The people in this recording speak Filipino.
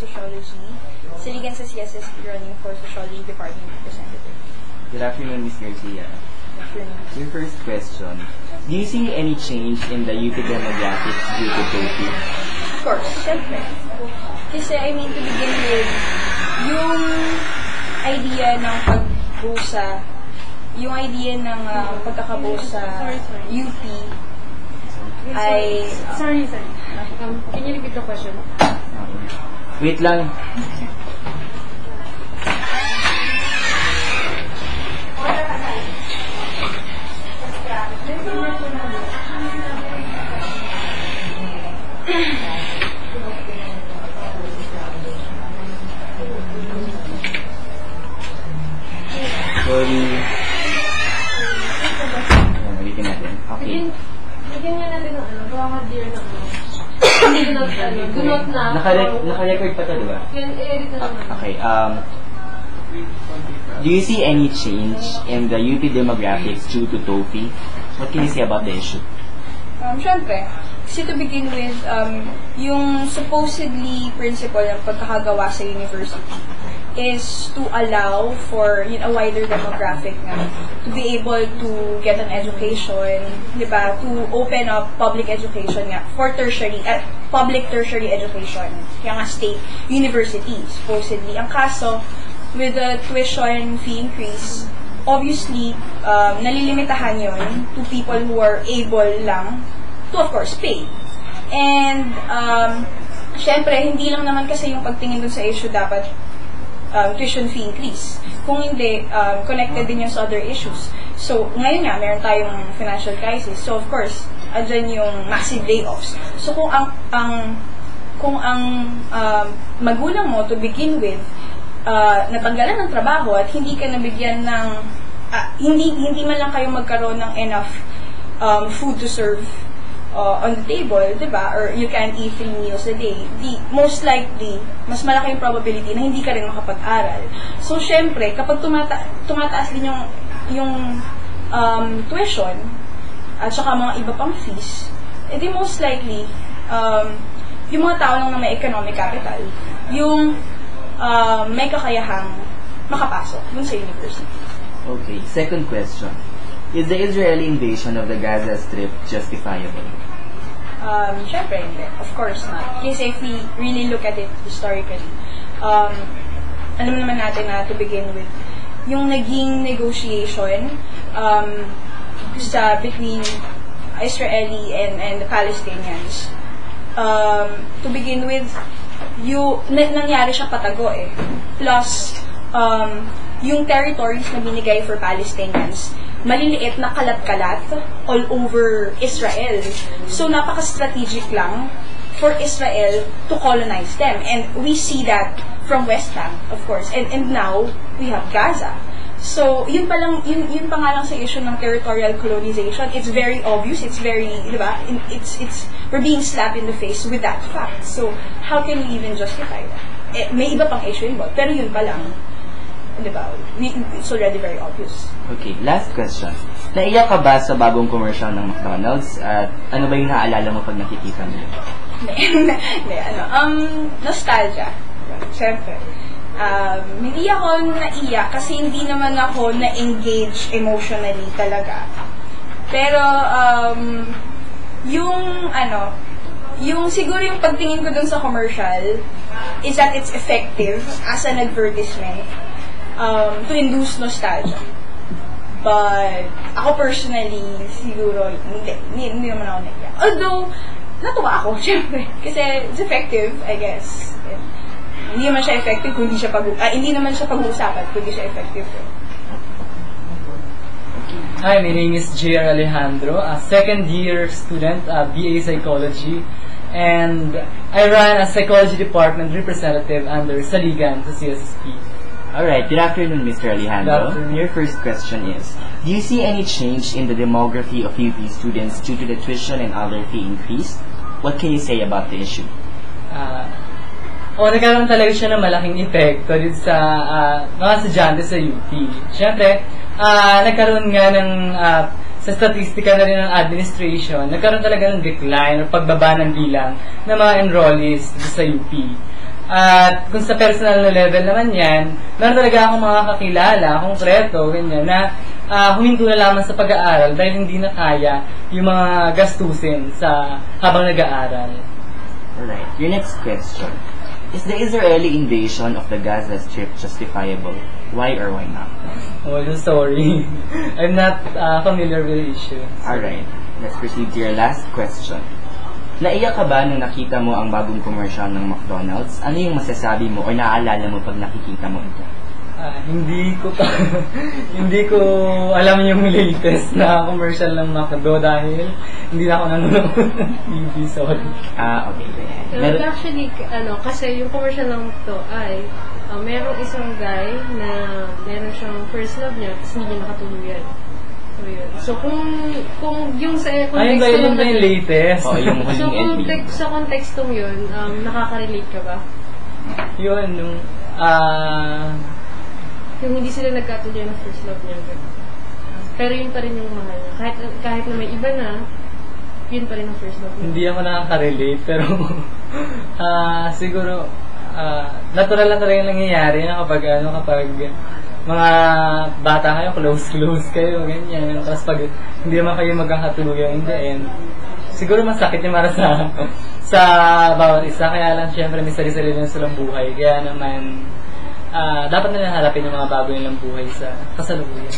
Sociology. Saligan sa CSSP running for Sociology Department Representative. Good afternoon, Ms. Garcia. Your first question, do you see any change in the UP demographics due to COVID? Of course, syempre. Kasi I mean to begin with, yung idea ng pagbusa, yung idea ng pagkakabuo sa UP ay... Sorry. Can you repeat the question? Wait lang. Sorry. Ulitin natin. Okay. Bigyan nga natin ng gawa ka dear na do not na. Naka-record pa to, diba? I-edit na naman. Okay. Do you see any change in the UP demographics due to TOEFL? What can you say about the issue? Siyempre, kasi to begin with, yung supposedly principle ng pagkakagawa sa university is to allow for a wider demographic na to be able to get an education, di ba? To open up public education nga for public tertiary education, yung state university, supposedly. Ang kaso, with the tuition fee increase, obviously, nalilimitahan yun to people who are able lang to, of course, pay. And, syempre, hindi lang naman kasi yung pagtingin dun sa issue dapat tuition fee increase. Kung hindi, connected din yung sa other issues. So, ngayon nga, meron tayong financial crisis. So, of course, andyan yung massive layoffs. So, kung ang magulang mo to begin with, natanggalan ng trabaho at hindi ka nabigyan ng, hindi man lang kayo magkaroon ng enough food to serve on the table, diba? Or you can eat 3 meals a day. Most likely, mas malaki yung probability na hindi ka rin makapag-aral. So, syempre, kapag tumataas din yung tuition, at saka mga iba pang fees, edi most likely, yung mga tao lang na may economic capital, yung may kakayahang makapasok dun sa university. Okay, second question. Is the Israeli invasion of the Gaza Strip justifiable? Syempre hindi. Of course not. Kasi if we really look at it historically, alam naman natin na to begin with, yung naging negotiation between Israeli and the Palestinians, to begin with, nangyari siya patago eh. Plus, yung territories na binigay for Palestinians, maliliit na kalat-kalat all over Israel. So, napaka-strategic lang for Israel to colonize them. And we see that from West Bank, of course. And now, we have Gaza. So, yun pa nga lang sa issue ng territorial colonization. It's very obvious. It's very, di ba? We're being slapped in the face with that fact. So, how can we even justify that? May iba pang issue involved. Pero yun pa lang. Diba? It's already very obvious. Okay, last question. Naiyak ka ba sa bagong commercial ng McDonald's? At ano ba yung naaalala mo pag nakikita mo? Nostalgia. Siyempre. Hindi ako naiyak kasi hindi naman ako na-engage emotionally talaga. Pero, yung siguro yung pagtingin ko dun sa commercial is that it's effective as an advertisement to induce nostalgia. But, ako personally, siguro, hindi naman ako naiyak. Although, natuwa ako, syempre. Kasi, it's effective, I guess. Hindi naman siya effective kung hindi naman siya pag-uusapan kung hindi siya effective. Hi, my name is J.R. Alejandro, a second-year student at BA Psychology, and I run a Psychology Department representative under Saligan sa CSSP. Alright, good afternoon, Mr. Alejandro. Good afternoon. Your first question is, do you see any change in the demography of UP students due to the tuition and other fee increase? What can you say about the issue? Nagkaroon talaga siya ng malaking epekto dito sa mga estudyante sa UP. Siyempre, nagkaroon nga ng, sa statistika na rin ng administration, nagkaroon talaga ng decline o pagbaba ng bilang ng mga enrollees sa UP. At kung sa personal na level naman yan, meron talaga akong mga kakilala, konkreto, ganyan, na huminto na lamang sa pag-aaral dahil hindi na kaya yung mga gastusin sa habang nag-aaral. Alright. Your next question. Is the Israeli invasion of the Gaza Strip justifiable? Why or why not? Oh, so sorry. I'm not familiar with the issue. Alright. Let's proceed to your last question. Naiyak ka ba nung nakita mo ang bagong commercial ng McDonald's? Ano yung masasabi mo o naaalala mo pag nakikita mo ito? Hindi ko hindi ko alam yung latest na commercial ng McDo dahil hindi na ako nanonood ng TV, sorry. Okay. Pero actually, kasi yung commercial lang to ay merong isang guy na meron siyang first love niya tapos hindi niya nakatuluyan. So, yun. So, kung yung sa Ayun ba yun yung latest? Oh, yung so, huling kung ending. sa kontextong yun, nakaka-relate ka ba? Yun, yung Yung hindi sila nagkatuloy ng first love niya. Pero yun pa rin yung mahal niya. Kahit na may iba na, yun pa rin ang first love niya. hindi ako nakaka-relate, pero siguro natural lang talaga yung nangyayari na kapag mga bata kayo, close kayo, ganyan. Tapos pag hindi naman kayo magkakatuluyan in the end, siguro masakit yung para sa bawat isa. Kaya lang, syempre, may sarili-sarili na silang buhay. Kaya naman, dapat na harapin yung mga bago nilang buhay sa kasalukuyan.